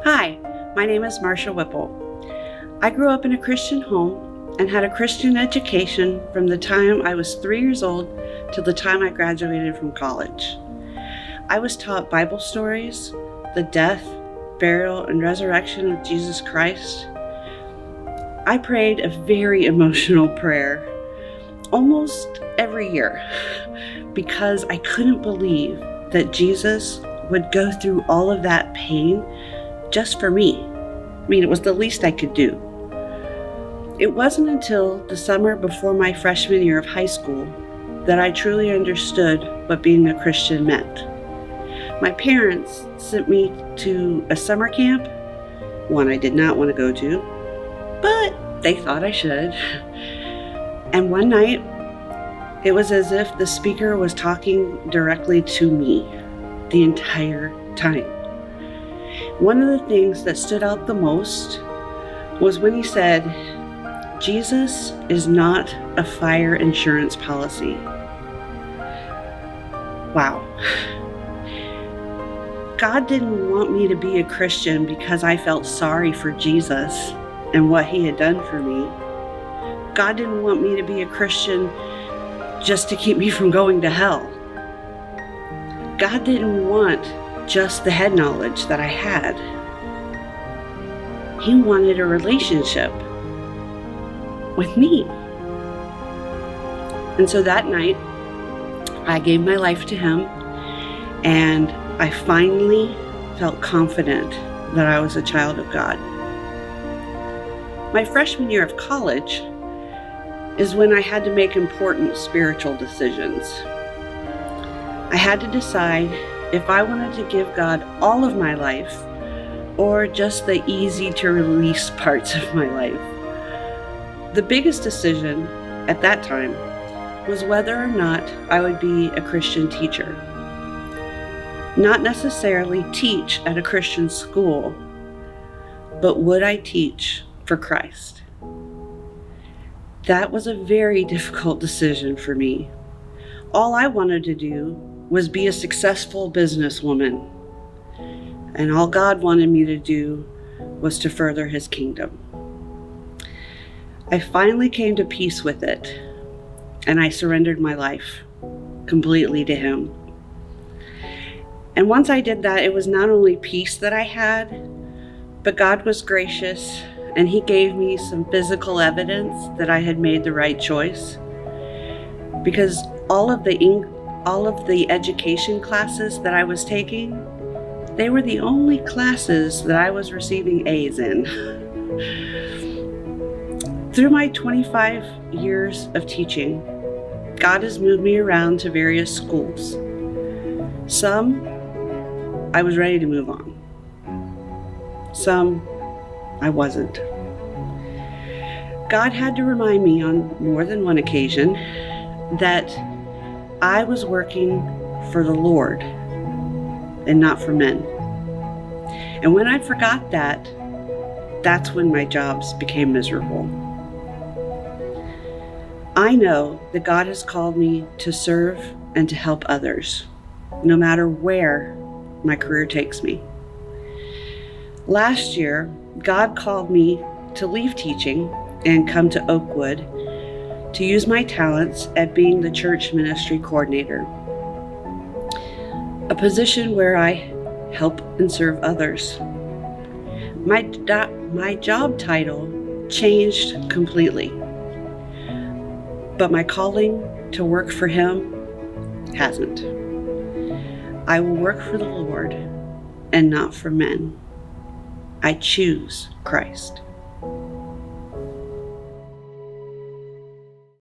Hi, my name is Marcia Whipple. I grew up in a Christian home and had a Christian education from the time I was 3 years old till the time I graduated from college. I was taught Bible stories, the death, burial, and resurrection of Jesus Christ. I prayed a very emotional prayer almost every year because I couldn't believe that Jesus would go through all of that pain just for me. I mean, it was the least I could do. It wasn't until the summer before my freshman year of high school that I truly understood what being a Christian meant. My parents sent me to a summer camp, one I did not want to go to, but they thought I should. And one night, it was as if the speaker was talking directly to me the entire time. One of the things that stood out the most was when he said, "Jesus is not a fire insurance policy." Wow. God didn't want me to be a Christian because I felt sorry for Jesus and what he had done for me. God didn't want me to be a Christian just to keep me from going to hell. God didn't want just the head knowledge that I had. He wanted a relationship with me. And so that night, I gave my life to him, and I finally felt confident that I was a child of God. My freshman year of college is when I had to make important spiritual decisions. I had to decide if I wanted to give God all of my life or just the easy to release parts of my life. The biggest decision at that time was whether or not I would be a Christian teacher. Not necessarily teach at a Christian school, but would I teach for Christ? That was a very difficult decision for me. All I wanted to do was be a successful businesswoman, and all God wanted me to do was to further his kingdom. I finally came to peace with it, and I surrendered my life completely to him. And once I did that, it was not only peace that I had, but God was gracious, and he gave me some physical evidence that I had made the right choice. Because all of the education classes that I was taking, they were the only classes that I was receiving A's in. Through my 25 years of teaching, God has moved me around to various schools. Some, I was ready to move on. Some, I wasn't. God had to remind me on more than one occasion that I was working for the Lord and not for men. And when I forgot that, that's when my jobs became miserable. I know that God has called me to serve and to help others, no matter where my career takes me. Last year, God called me to leave teaching and come to Oakwood to use my talents at being the church ministry coordinator, a position where I help and serve others. My job title changed completely, but my calling to work for him hasn't. I will work for the Lord and not for men. I choose Christ.